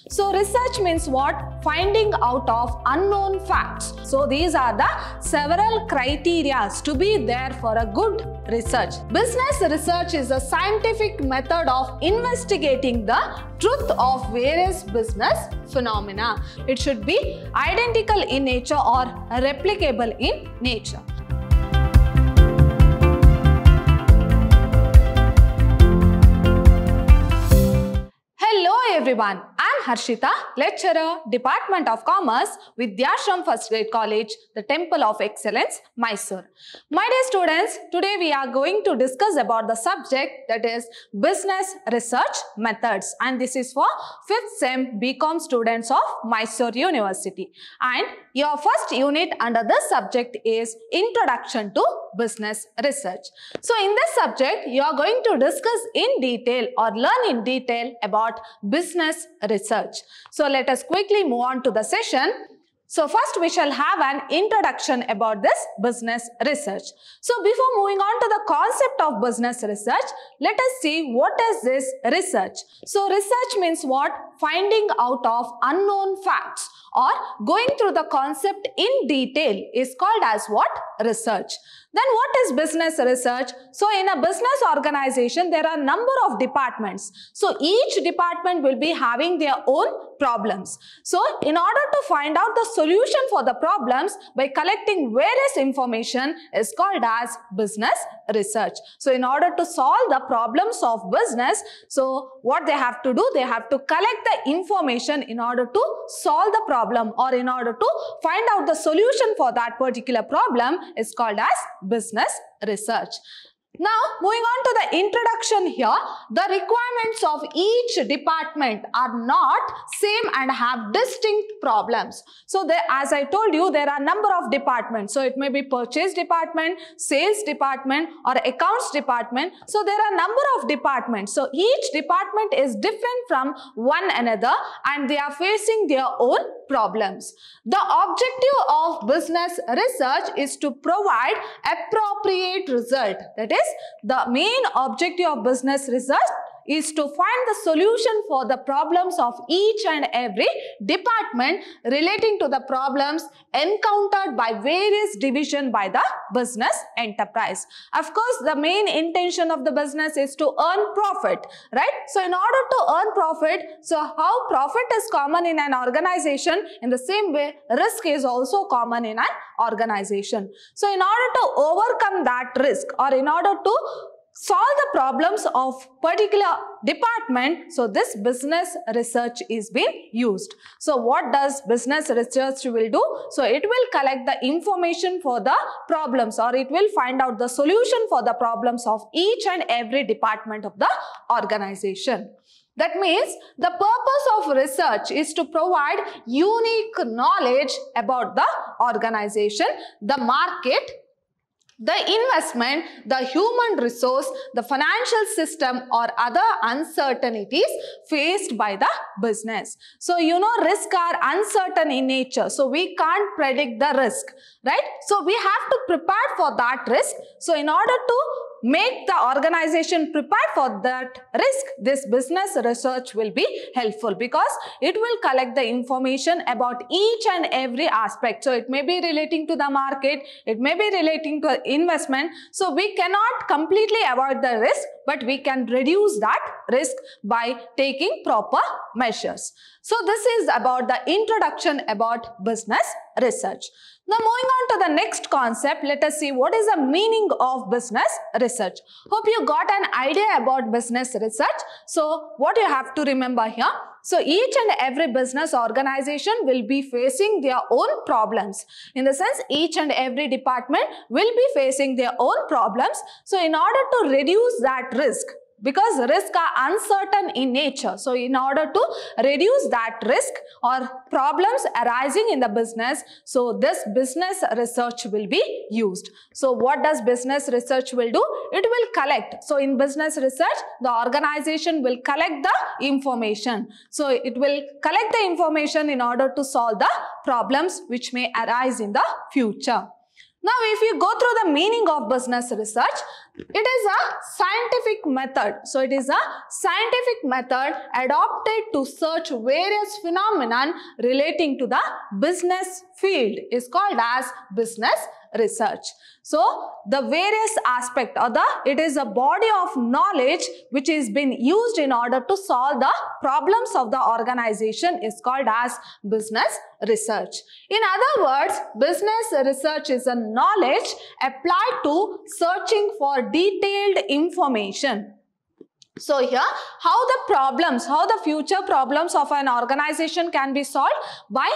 So research means what? Finding out of unknown facts. So these are the several criteria to be there for a good research. Business research is a scientific method of investigating the truth of various business phenomena. It should be identical in nature or replicable in nature. Hello everyone, I am Harshita, lecturer, Department of Commerce, Vidhyaashram First Grade College, the Temple of Excellence, Mysuru. My dear students, today we are going to discuss about the subject that is business research methods, and this is for 5th SEM BCom students of Mysuru University. And your first unit under this subject is Introduction to Business Research. So in this subject, you are going to discuss in detail or learn in detail about business research. So let us quickly move on to the session. So first we shall have an introduction about this business research. So before moving on to the concept of business research, let us see what is this research. So research means what? Finding out of unknown facts or going through the concept in detail is called as what? Research. Then what is business research? So in a business organization, there are a number of departments. So each department will be having their own problems. So in order to find out the solution for the problems by collecting various information is called as business research. So in order to solve the problems of business, so what they have to do, they have to collect the information in order to solve the problem or in order to find out the solution for that particular problem is called as business research. Now, moving on to the introduction here, the requirements of each department are not same and have distinct problems. So, as I told you, there are a number of departments. So, it may be purchase department, sales department or accounts department. So, there are a number of departments. So, each department is different from one another and they are facing their own problems. The objective of business research is to provide appropriate result. That is, the main objective of business research is to find the solution for the problems of each and every department relating to the problems encountered by various divisions by the business enterprise. Of course, the main intention of the business is to earn profit, right? So, in order to earn profit, so how profit is common in an organization, in the same way, risk is also common in an organization. So, in order to overcome that risk or in order to solve the problems of particular department, so this business research is being used. So what does business research will do? So it will collect the information for the problems or it will find out the solution for the problems of each and every department of the organization. That means the purpose of research is to provide unique knowledge about the organization, the market, the investment, the human resource, the financial system or other uncertainties faced by the business. So, you know, risks are uncertain in nature. So, we can't predict the risk, right? So, we have to prepare for that risk. So, in order to make the organization prepared for that risk, this business research will be helpful because it will collect the information about each and every aspect. So, it may be relating to the market, it may be relating to investment. So, we cannot completely avoid the risk, but we can reduce that risk by taking proper measures. So, this is about the introduction about business research. Now, moving on to the next concept, let us see what is the meaning of business research. Hope you got an idea about business research. So, what you have to remember here, so each and every business organization will be facing their own problems. In the sense, each and every department will be facing their own problems. So, in order to reduce that risk, because risks are uncertain in nature. So, in order to reduce that risk or problems arising in the business, so this business research will be used. So, what does business research will do? It will collect. So, in business research, the organization will collect the information. So, it will collect the information in order to solve the problems which may arise in the future. Now, if you go through the meaning of business research, it is a scientific method. So, it is a scientific method adopted to search various phenomena relating to the business field is called as business research. So, the various aspect or it is a body of knowledge which is been used in order to solve the problems of the organization is called as business research. In other words, business research is a knowledge applied to searching for detailed information. So here, how the future problems of an organization can be solved? By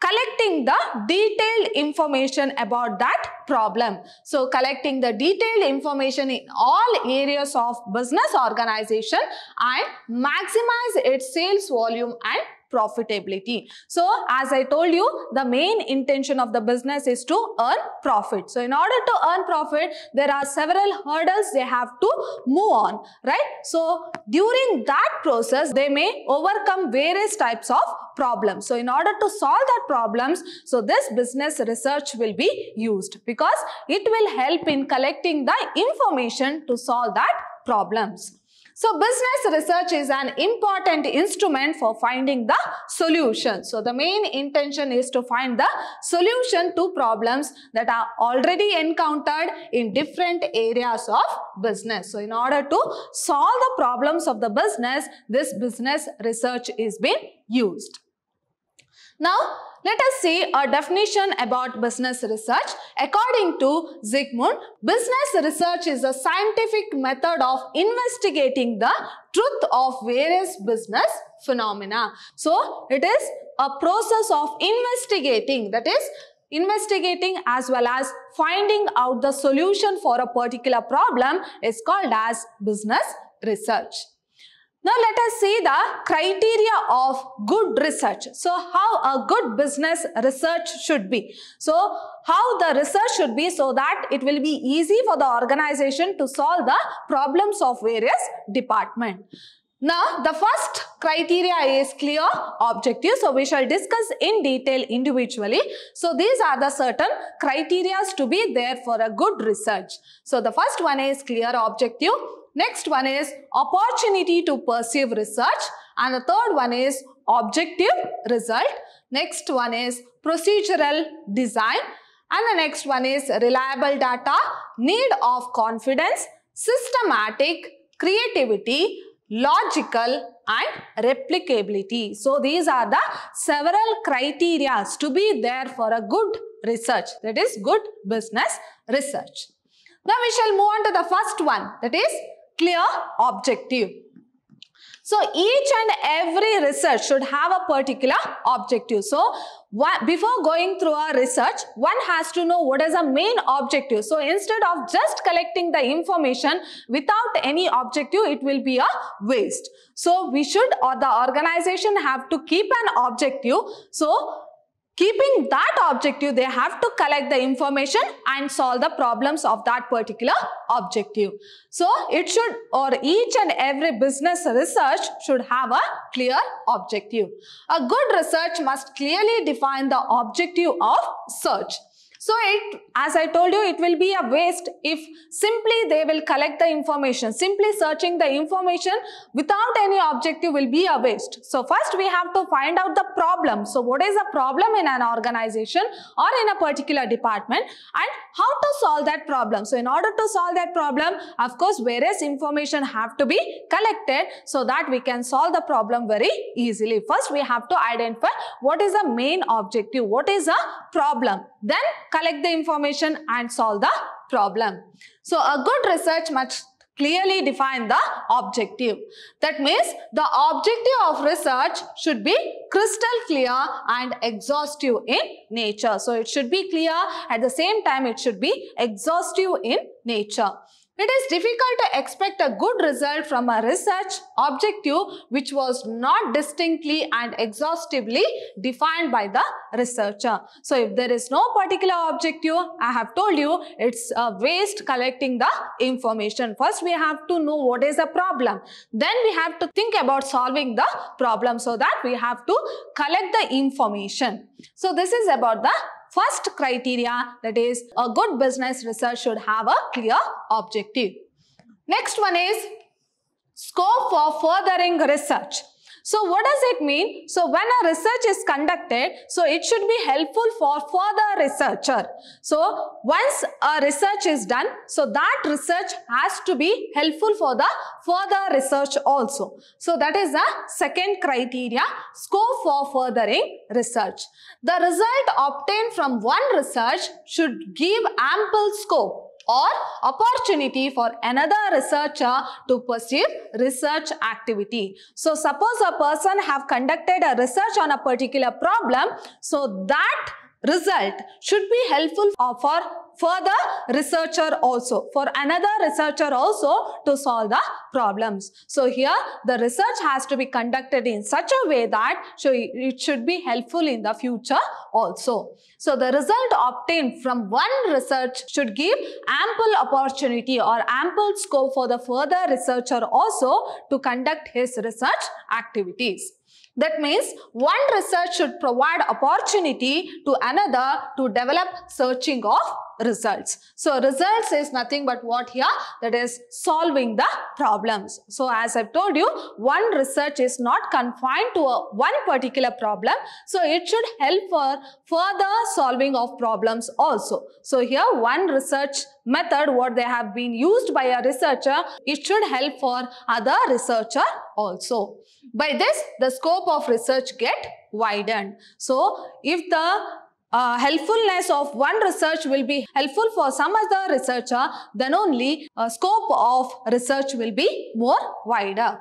collecting the detailed information about that problem. So, collecting the detailed information in all areas of business organization and maximize its sales volume and profitability. So, as I told you, the main intention of the business is to earn profit. So, in order to earn profit, there are several hurdles they have to move on, right? So, during that process, they may overcome various types of problems. So, in order to solve that problems, so this business research will be used because it will help in collecting the information to solve that problems. So, business research is an important instrument for finding the solution. So, the main intention is to find the solution to problems that are already encountered in different areas of business. So, in order to solve the problems of the business, this business research is being used. Now, let us see a definition about business research. According to Zygmunt, business research is a scientific method of investigating the truth of various business phenomena. So, it is a process of investigating, that is, investigating as well as finding out the solution for a particular problem is called as business research. Now, let us see the criteria of good research. So, how a good business research should be. So, how the research should be so that it will be easy for the organization to solve the problems of various departments. Now, the first criteria is clear objective. So, we shall discuss in detail individually. So, these are the certain criteria to be there for a good research. So, the first one is clear objective. Next one is opportunity to perceive research, and the third one is objective result. Next one is procedural design, and the next one is reliable data, need of confidence, systematic, creativity, logical and replicability. So, these are the several criteria to be there for a good research, that is good business research. Now, we shall move on to the first one, that is clear objective. So, each and every research should have a particular objective. So, before going through a research, one has to know what is the main objective. So, instead of just collecting the information without any objective, it will be a waste. So, we should, or the organization have to keep an objective. So, keeping that objective, they have to collect the information and solve the problems of that particular objective. So, it should, or each and every business research should have a clear objective. A good research must clearly define the objective of search. So, as I told you, it will be a waste if simply they will collect the information. Simply searching the information without any objective will be a waste. So, first we have to find out the problem. So, what is the problem in an organization or in a particular department and how to solve that problem. So, in order to solve that problem, of course, various information have to be collected so that we can solve the problem very easily. First, we have to identify what is the main objective, what is the problem. Then collect the information and solve the problem. So, a good research must clearly define the objective. That means the objective of research should be crystal clear and exhaustive in nature. So, it should be clear, at the same time it should be exhaustive in nature. It is difficult to expect a good result from a research objective which was not distinctly and exhaustively defined by the researcher. So, if there is no particular objective, I have told you it's a waste collecting the information. First, we have to know what is the problem. Then we have to think about solving the problem, so that we have to collect the information. So, this is about the first criteria, that is a good business research should have a clear objective. Next one is scope for furthering research. So what does it mean? So when a research is conducted, so it should be helpful for further researcher. So once a research is done, so that research has to be helpful for the further research also. So that is the second criteria, scope for furthering research. The result obtained from one research should give ample scope or opportunity for another researcher to pursue research activity. So suppose a person have conducted a research on a particular problem, so that result should be helpful for further researcher also, for another researcher also to solve the problems. So here the research has to be conducted in such a way that it should be helpful in the future also. So the result obtained from one research should give ample opportunity or ample scope for the further researcher also to conduct his research activities. That means one research should provide opportunity to another to develop searching of results. So results is nothing but what here? That is solving the problems. So as I've told you, one research is not confined to one particular problem. So it should help for further solving of problems also. So here one research method what they have been used by a researcher, it should help for other researcher also. By this, the scope of research get widened. So if the helpfulness of one research will be helpful for some other researcher, then only scope of research will be more wider.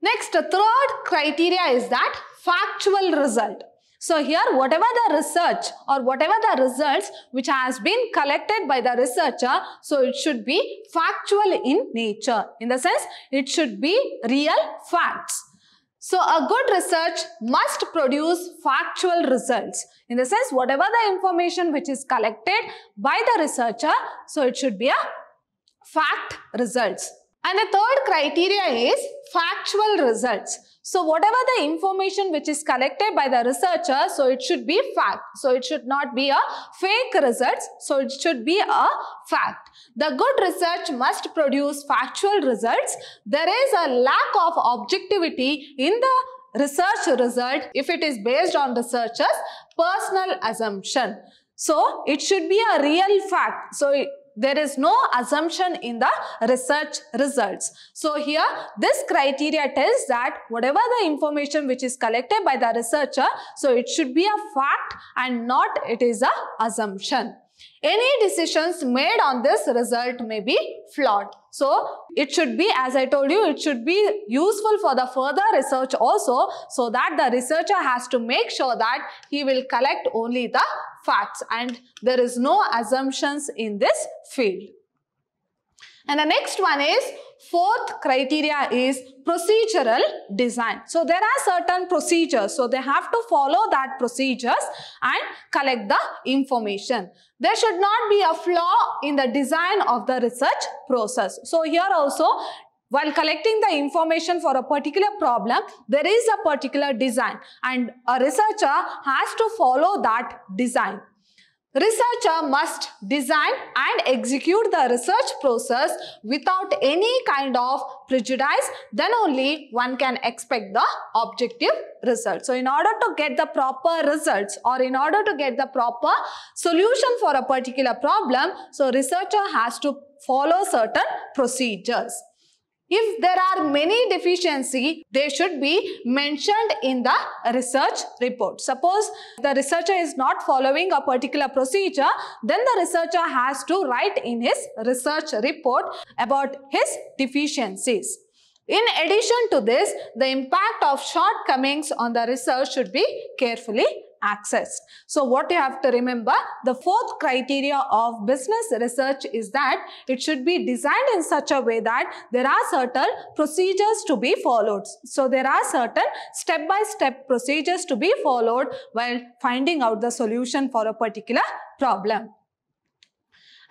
Next, the third criteria is that factual result. So here whatever the research or whatever the results which has been collected by the researcher, so it should be factual in nature. In the sense, it should be real facts. So a good research must produce factual results. In the sense, whatever the information which is collected by the researcher, so it should be a fact results. And the third criteria is factual results. So whatever the information which is collected by the researcher, so it should be fact. So it should not be a fake results. So it should be a fact. The good research must produce factual results. There is a lack of objectivity in the research result if it is based on researcher's personal assumption. So it should be a real fact. So there is no assumption in the research results. So here this criteria tells that whatever the information which is collected by the researcher, so it should be a fact and not it is a assumption. Any decisions made on this result may be flawed. So it should be, as I told you, it should be useful for the further research also, so that the researcher has to make sure that he will collect only the facts and there is no assumptions in this field. And the next one is, fourth criteria is procedural design. So there are certain procedures. So they have to follow that procedures and collect the information. There should not be a flaw in the design of the research process. So here also, while collecting the information for a particular problem, there is a particular design and a researcher has to follow that design. Researcher must design and execute the research process without any kind of prejudice, then only one can expect the objective result. So in order to get the proper results or in order to get the proper solution for a particular problem, so researcher has to follow certain procedures. If there are many deficiencies, they should be mentioned in the research report. Suppose the researcher is not following a particular procedure, then the researcher has to write in his research report about his deficiencies. In addition to this, the impact of shortcomings on the research should be carefully accessed. So what you have to remember, the fourth criteria of business research is that it should be designed in such a way that there are certain procedures to be followed. So there are certain step-by-step procedures to be followed while finding out the solution for a particular problem.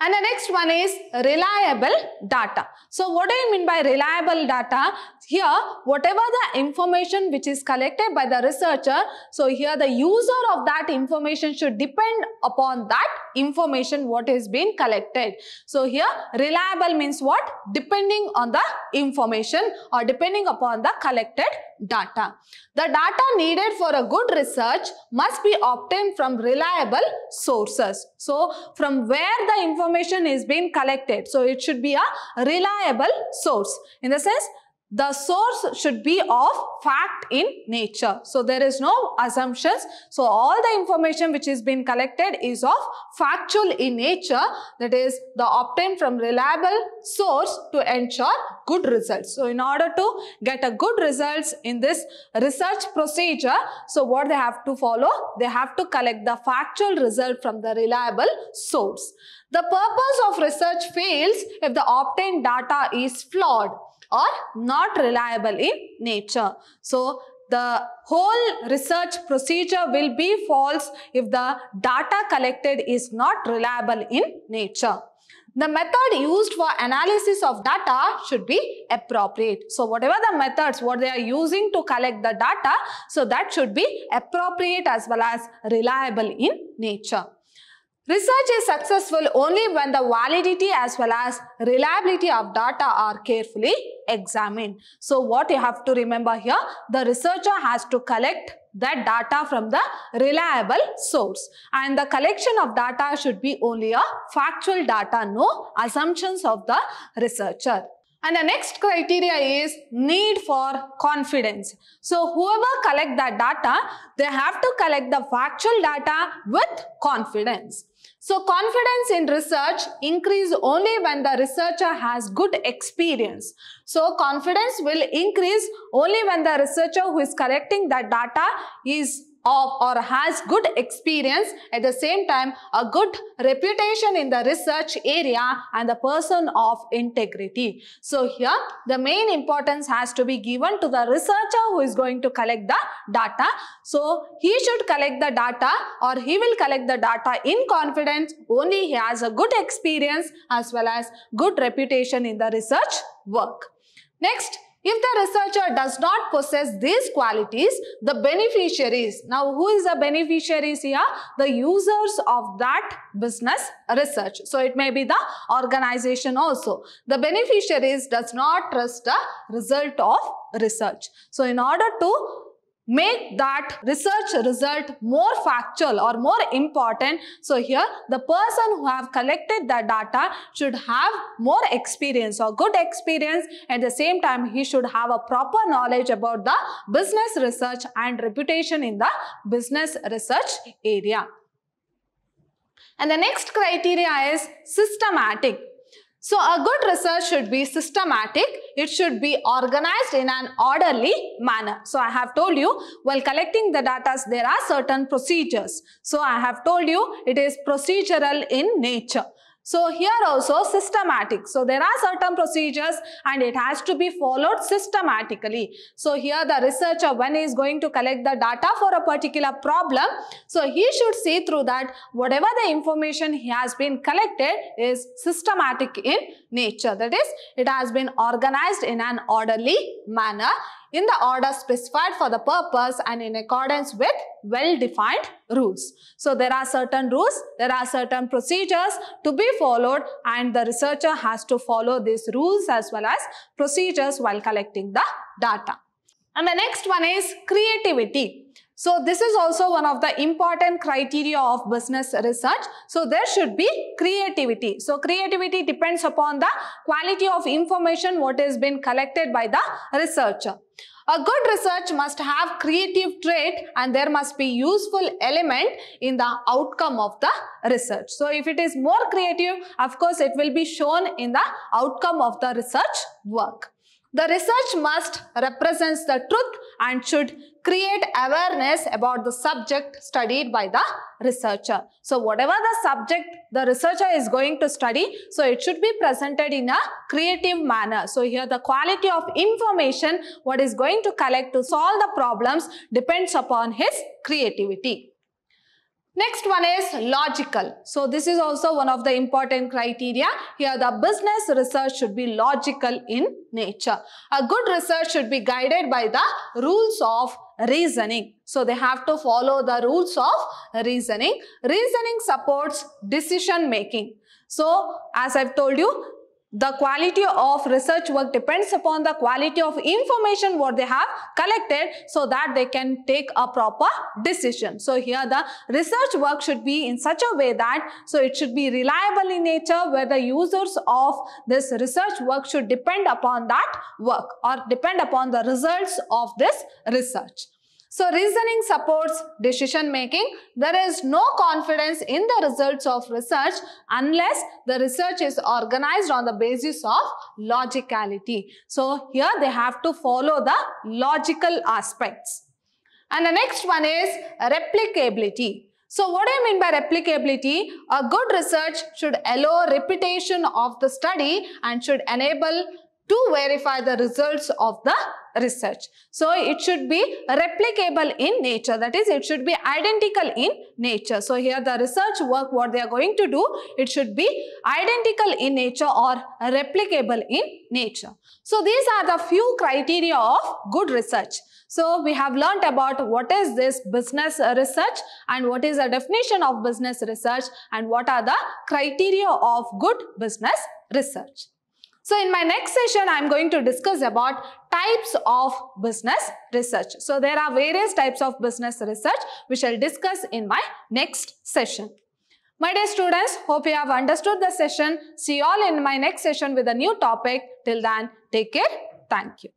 And the next one is reliable data. So what do you mean by reliable data? Here, whatever the information which is collected by the researcher, so here the user of that information should depend upon that information what is being collected. So here reliable means what? Depending on the information or depending upon the collected data. The data needed for a good research must be obtained from reliable sources. So from where the information is being collected, so it should be a reliable source. In the sense, the source should be of fact in nature. So there is no assumptions. So all the information which is being collected is of factual in nature, that is the obtained from reliable source to ensure good results. So in order to get a good results in this research procedure, so what they have to follow? They have to collect the factual result from the reliable source. The purpose of research fails if the obtained data is flawed or not reliable in nature. So the whole research procedure will be false if the data collected is not reliable in nature. The method used for analysis of data should be appropriate. So whatever the methods what they are using to collect the data, so that should be appropriate as well as reliable in nature. Research is successful only when the validity as well as reliability of data are carefully examined. So what you have to remember here, the researcher has to collect that data from the reliable source, and the collection of data should be only a factual data, no assumptions of the researcher. And the next criteria is need for confidence. So whoever collect that data, they have to collect the factual data with confidence. So confidence in research increase only when the researcher has good experience. So confidence will increase only when the researcher who is collecting that data is or has good experience, at the same time a good reputation in the research area and the person of integrity. So here the main importance has to be given to the researcher who is going to collect the data. So he should collect the data, or he will collect the data in confidence only he has a good experience as well as good reputation in the research work. Next, if the researcher does not possess these qualities, the beneficiaries, now who is the beneficiaries here? The users of that business research. So it may be the organization also. The beneficiaries does not trust the result of research. So in order to make that research result more factual or more important, so here the person who have collected the data should have more experience or good experience. At the same time, he should have a proper knowledge about the business research and reputation in the business research area. And the next criteria is systematic. So a good research should be systematic. It should be organized in an orderly manner. So I have told you, while collecting the data, there are certain procedures. So I have told you it is procedural in nature. So here also systematic. So there are certain procedures and it has to be followed systematically. So here the researcher, when he is going to collect the data for a particular problem, so he should see through that whatever the information he has been collected is systematic in nature. That is, it has been organized in an orderly manner, in the order specified for the purpose and in accordance with well-defined rules. So there are certain rules, there are certain procedures to be followed, and the researcher has to follow these rules as well as procedures while collecting the data. And the next one is creativity. So this is also one of the important criteria of business research. So there should be creativity. So creativity depends upon the quality of information what is being collected by the researcher. A good research must have creative trait and there must be useful element in the outcome of the research. So if it is more creative, of course it will be shown in the outcome of the research work. The research must represent the truth and should create awareness about the subject studied by the researcher. So whatever the subject the researcher is going to study, so it should be presented in a creative manner. So here the quality of information what is going to collect to solve the problems depends upon his creativity. Next one is logical. So this is also one of the important criteria. Here the business research should be logical in nature. A good research should be guided by the rules of reasoning. So they have to follow the rules of reasoning. Reasoning supports decision making. So as I've told you, the quality of research work depends upon the quality of information what they have collected so that they can take a proper decision. So here the research work should be in such a way that it should be reliable in nature, where the users of this research work should depend upon that work or depend upon the results of this research. So reasoning supports decision making. There is no confidence in the results of research unless the research is organized on the basis of logicality. So here they have to follow the logical aspects. And the next one is replicability. So what do I mean by replicability? A good research should allow repetition of the study and should enable to verify the results of the research. So it should be replicable in nature, that is it should be identical in nature. So here the research work what they are going to do, it should be identical in nature or replicable in nature. So these are the few criteria of good research. So we have learnt about what is this business research and what is the definition of business research and what are the criteria of good business research. So in my next session, I am going to discuss about types of business research. So there are various types of business research which I will discuss in my next session. My dear students, hope you have understood the session. See you all in my next session with a new topic. Till then, take care. Thank you.